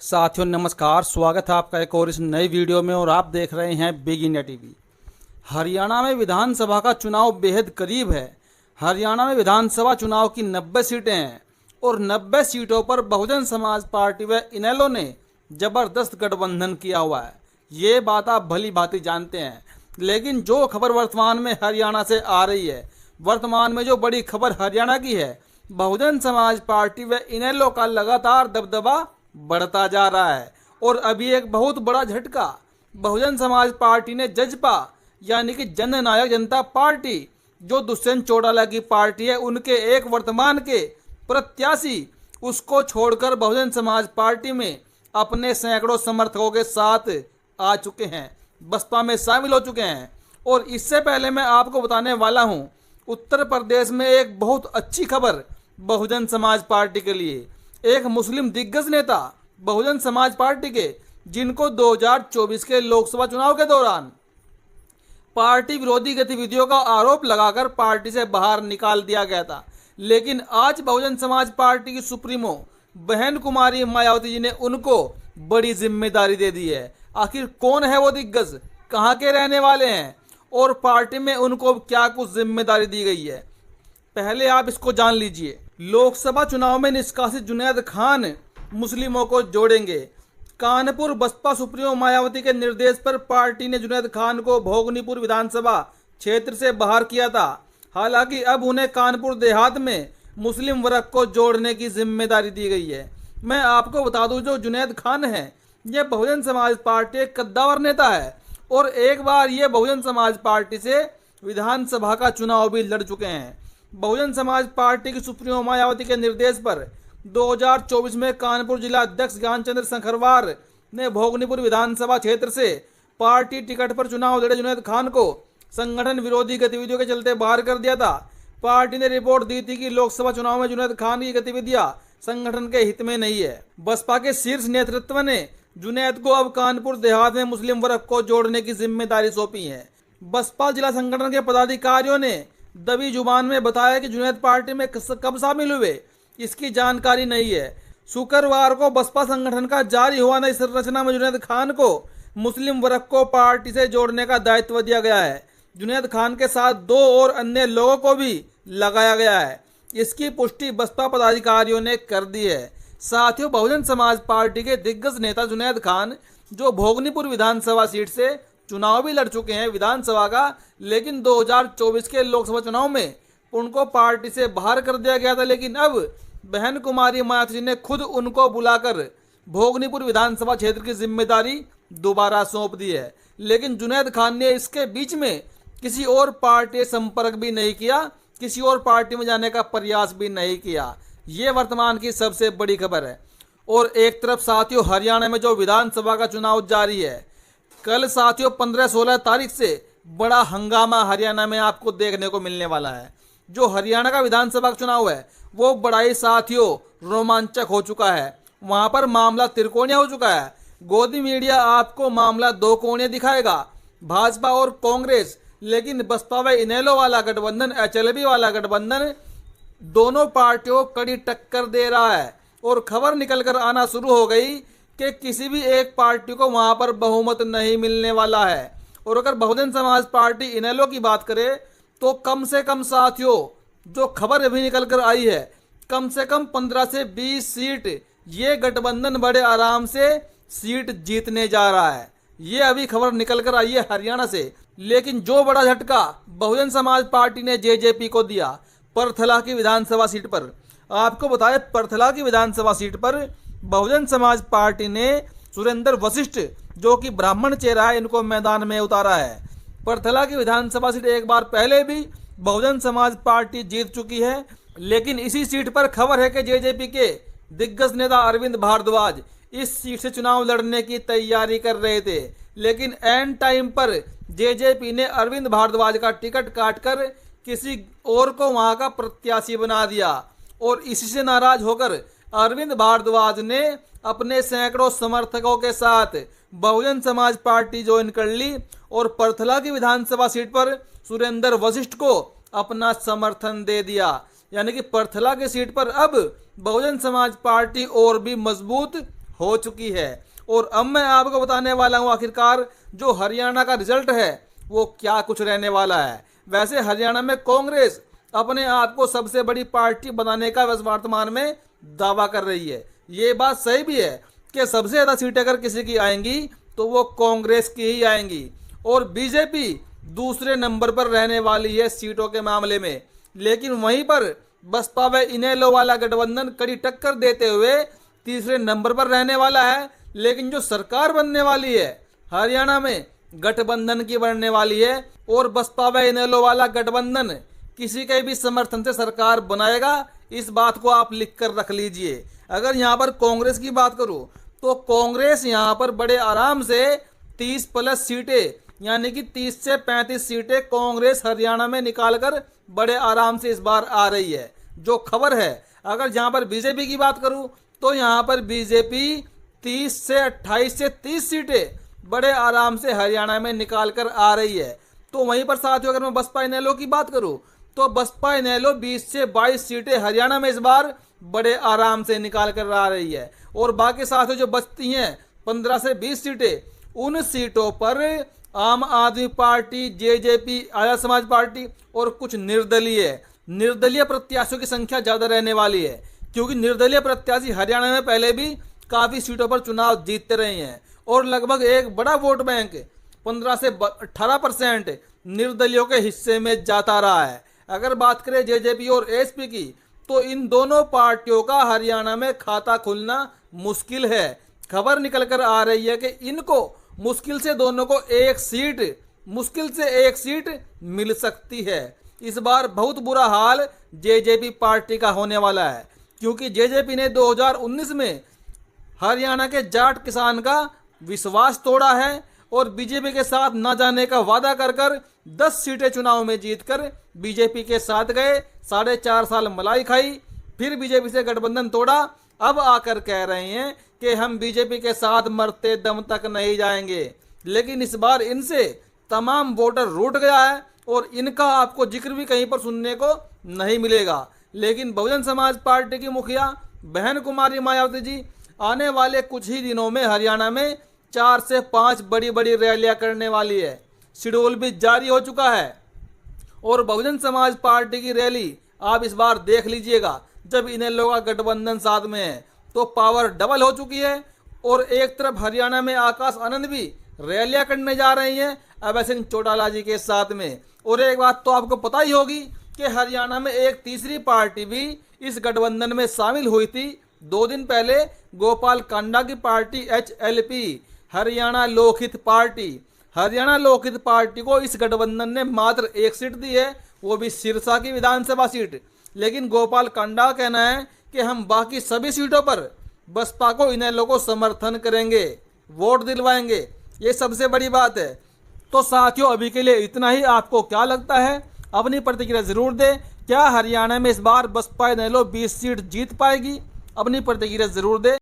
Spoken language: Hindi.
साथियों नमस्कार, स्वागत है आपका एक और इस नई वीडियो में। और आप देख रहे हैं बिग इंडिया टीवी। हरियाणा में विधानसभा का चुनाव बेहद करीब है। हरियाणा में विधानसभा चुनाव की 90 सीटें हैं और 90 सीटों पर बहुजन समाज पार्टी व इनेलो ने जबरदस्त गठबंधन किया हुआ है। ये बात आप भली भांति जानते हैं, लेकिन जो खबर वर्तमान में हरियाणा से आ रही है, वर्तमान में जो बड़ी खबर हरियाणा की है, बहुजन समाज पार्टी व इनेलो का लगातार दबदबा बढ़ता जा रहा है। और अभी एक बहुत बड़ा झटका बहुजन समाज पार्टी ने जजपा यानी कि जन नायक जनता पार्टी, जो दुष्यंत चौटाला की पार्टी है, उनके एक वर्तमान के प्रत्याशी उसको छोड़कर बहुजन समाज पार्टी में अपने सैकड़ों समर्थकों के साथ आ चुके हैं, बसपा में शामिल हो चुके हैं। और इससे पहले मैं आपको बताने वाला हूं, उत्तर प्रदेश में एक बहुत अच्छी खबर बहुजन समाज पार्टी के लिए। एक मुस्लिम दिग्गज नेता बहुजन समाज पार्टी के, जिनको 2024 के लोकसभा चुनाव के दौरान पार्टी विरोधी गतिविधियों का आरोप लगाकर पार्टी से बाहर निकाल दिया गया था, लेकिन आज बहुजन समाज पार्टी की सुप्रीमो बहन कुमारी मायावती जी ने उनको बड़ी जिम्मेदारी दे दी है। आखिर कौन है वो दिग्गज, कहां के रहने वाले हैं और पार्टी में उनको क्या कुछ जिम्मेदारी दी गई है, पहले आप इसको जान लीजिए। लोकसभा चुनाव में निष्कासित जुनैद खान मुस्लिमों को जोड़ेंगे। कानपुर बसपा सुप्रीमो मायावती के निर्देश पर पार्टी ने जुनैद खान को भोगनीपुर विधानसभा क्षेत्र से बाहर किया था। हालांकि अब उन्हें कानपुर देहात में मुस्लिम वर्ग को जोड़ने की जिम्मेदारी दी गई है। मैं आपको बता दूं, जो जुनैद खान है, यह बहुजन समाज पार्टी एक कद्दावर नेता है और एक बार ये बहुजन समाज पार्टी से विधानसभा का चुनाव भी लड़ चुके हैं। बहुजन समाज पार्टी की सुप्रीमो मायावती के निर्देश पर 2024 में कानपुर जिला अध्यक्ष ज्ञानचंद्र संखरवार ने भोगनीपुर विधानसभा क्षेत्र से पार्टी टिकट पर चुनाव लड़े जुनैद खान को संगठन विरोधी गतिविधियों के चलते बाहर कर दिया था। पार्टी ने रिपोर्ट दी थी कि लोकसभा चुनाव में जुनैद खान की गतिविधियां संगठन के हित में नहीं है। बसपा के शीर्ष नेतृत्व ने जुनैद को अब कानपुर देहात में मुस्लिम वर्ग को जोड़ने की जिम्मेदारी सौंपी है। बसपा जिला संगठन के पदाधिकारियों ने दबी जुबान में बताया कि जुनैद पार्टी में कब शामिल हुए, इसकी जानकारी नहीं है। शुक्रवार को बसपा संगठन का जारी हुआ नई संरचना में जुनैद खान को मुस्लिम वर्ग को पार्टी से जोड़ने का दायित्व दिया गया है। जुनैद खान के साथ 2 और अन्य लोगों को भी लगाया गया है। इसकी पुष्टि बसपा पदाधिकारियों ने कर दी है। साथियों, बहुजन समाज पार्टी के दिग्गज नेता जुनैद खान, जो भोगनीपुर विधानसभा सीट से चुनाव भी लड़ चुके हैं विधानसभा का, लेकिन 2024 के लोकसभा चुनाव में उनको पार्टी से बाहर कर दिया गया था। लेकिन अब बहन कुमारी मायावती ने खुद उनको बुलाकर भोगनीपुर विधानसभा क्षेत्र की जिम्मेदारी दोबारा सौंप दी है। लेकिन जुनैद खान ने इसके बीच में किसी और पार्टी से संपर्क भी नहीं किया, किसी और पार्टी में जाने का प्रयास भी नहीं किया। ये वर्तमान की सबसे बड़ी खबर है। और एक तरफ साथियों, हरियाणा में जो विधानसभा का चुनाव जारी है, कल साथियों 15-16 तारीख से बड़ा हंगामा हरियाणा में आपको देखने को मिलने वाला है। जो हरियाणा का विधानसभा चुनाव है, वो बड़ा ही साथियों रोमांचक हो चुका है। वहां पर मामला त्रिकोणीय हो चुका है। गोदी मीडिया आपको मामला 2 कोणीय दिखाएगा, भाजपा और कांग्रेस। लेकिन बसपा व इनेलो वाला गठबंधन, एचएलबी वाला गठबंधन, दोनों पार्टियों को कड़ी टक्कर दे रहा है। और खबर निकल कर आना शुरू हो गई कि किसी भी एक पार्टी को वहां पर बहुमत नहीं मिलने वाला है। और अगर बहुजन समाज पार्टी इनेलो की बात करें, तो कम से कम साथियों, जो खबर अभी निकल कर आई है, कम से कम 15 से 20 सीट ये गठबंधन बड़े आराम से सीट जीतने जा रहा है। ये अभी खबर निकल कर आई है हरियाणा से। लेकिन जो बड़ा झटका बहुजन समाज पार्टी ने जेजेपी को दिया परथला की विधानसभा सीट पर, आपको बताए परथला की विधानसभा सीट पर बहुजन समाज पार्टी ने सुरेंद्र वशिष्ठ, जो कि ब्राह्मण चेहरा है, इनको मैदान में उतारा है। परथला की विधानसभा सीट एक बार पहले भी बहुजन समाज पार्टी जीत चुकी है। लेकिन इसी सीट पर खबर है कि जेजेपी के दिग्गज नेता अरविंद भारद्वाज इस सीट से चुनाव लड़ने की तैयारी कर रहे थे। लेकिन एंड टाइम पर जेजेपी ने अरविंद भारद्वाज का टिकट काटकर किसी और को वहां का प्रत्याशी बना दिया। और इसी से नाराज होकर अरविंद भारद्वाज ने अपने सैकड़ों समर्थकों के साथ बहुजन समाज पार्टी ज्वाइन कर ली और परथला की विधानसभा सीट पर सुरेंद्र वशिष्ठ को अपना समर्थन दे दिया। यानी कि परथला की सीट पर अब बहुजन समाज पार्टी और भी मजबूत हो चुकी है। और अब मैं आपको बताने वाला हूं आखिरकार जो हरियाणा का रिजल्ट है वो क्या कुछ रहने वाला है। वैसे हरियाणा में कांग्रेस अपने आप को सबसे बड़ी पार्टी बनाने का वर्तमान में दावा कर रही है। ये बात सही भी है कि सबसे ज़्यादा सीटें अगर किसी की आएंगी तो वो कांग्रेस की ही आएंगी और बीजेपी दूसरे नंबर पर रहने वाली है सीटों के मामले में। लेकिन वहीं पर बसपा व इनेलो वाला गठबंधन कड़ी टक्कर देते हुए तीसरे नंबर पर रहने वाला है। लेकिन जो सरकार बनने वाली है हरियाणा में गठबंधन की बनने वाली है और बसपा व इनेलो वाला गठबंधन किसी के भी समर्थन से सरकार बनाएगा। इस बात को आप लिख कर रख लीजिए। अगर यहाँ पर कांग्रेस की बात करूँ तो कांग्रेस यहाँ पर बड़े आराम से 30+ सीटें यानी कि 30 से 35 सीटें कांग्रेस हरियाणा में निकालकर बड़े आराम से इस बार आ रही है जो खबर है। अगर यहाँ पर बीजेपी की बात करूँ तो यहाँ पर बीजेपी 30 से 28 से 30 सीटें बड़े आराम से हरियाणा में निकाल कर आ रही है। तो वहीं पर साथियों अगर मैं बसपा इनेलो की बात करूं तो बसपा इनेलो 20 से 22 सीटें हरियाणा में इस बार बड़े आराम से निकाल कर आ रही है। और बाकी साथियों जो बचती हैं 15 से 20 सीटें, उन सीटों पर आम आदमी party, JJP, Arya Samaj party और कुछ निर्दलीय प्रत्याशियों की संख्या ज्यादा रहने वाली है क्योंकि निर्दलीय प्रत्याशी हरियाणा में पहले भी काफी सीटों पर चुनाव जीतते रहे हैं और लगभग एक बड़ा वोट बैंक 15 से 18% निर्दलियों के हिस्से में जाता रहा है। अगर बात करें जेजेपी और एसपी की तो इन दोनों पार्टियों का हरियाणा में खाता खुलना मुश्किल है। खबर निकल कर आ रही है कि इनको मुश्किल से दोनों को एक सीट मिल सकती है। इस बार बहुत बुरा हाल जेजेपी पार्टी का होने वाला है क्योंकि जेजेपी ने 2019 में हरियाणा के जाट किसान का विश्वास तोड़ा है और बीजेपी के साथ न जाने का वादा कर 10 सीटें चुनाव में जीतकर बीजेपी के साथ गए, 4.5 साल मलाई खाई, फिर बीजेपी से गठबंधन तोड़ा। अब आकर कह रहे हैं कि हम बीजेपी के साथ मरते दम तक नहीं जाएंगे। लेकिन इस बार इनसे तमाम वोटर रूठ गया है और इनका आपको जिक्र भी कहीं पर सुनने को नहीं मिलेगा। लेकिन बहुजन समाज पार्टी की मुखिया बहन कुमारी मायावती जी आने वाले कुछ ही दिनों में हरियाणा में 4 से 5 बड़ी बड़ी रैलियां करने वाली है। शेड्यूल भी जारी हो चुका है और बहुजन समाज पार्टी की रैली आप इस बार देख लीजिएगा। जब इनेलो का गठबंधन साथ में है तो पावर डबल हो चुकी है और एक तरफ हरियाणा में आकाश आनंद भी रैलियां करने जा रही हैं अभय सिंह चौटाला जी के साथ में। और एक बात तो आपको पता ही होगी कि हरियाणा में एक तीसरी पार्टी भी इस गठबंधन में शामिल हुई थी 2 दिन पहले, गोपाल कांडा की party HLP Haryana Lokhit party को इस गठबंधन ने मात्र 1 सीट दी है, वो भी सिरसा की विधानसभा सीट। लेकिन गोपाल कांडा का कहना है कि हम बाकी सभी सीटों पर बसपा को इनेलो को समर्थन करेंगे, वोट दिलवाएंगे। ये सबसे बड़ी बात है। तो साथियों अभी के लिए इतना ही। आपको क्या लगता है अपनी प्रतिक्रिया जरूर दें। क्या हरियाणा में इस बार बसपा इनेलो 20 सीट जीत पाएगी? अपनी प्रतिक्रिया जरूर दें।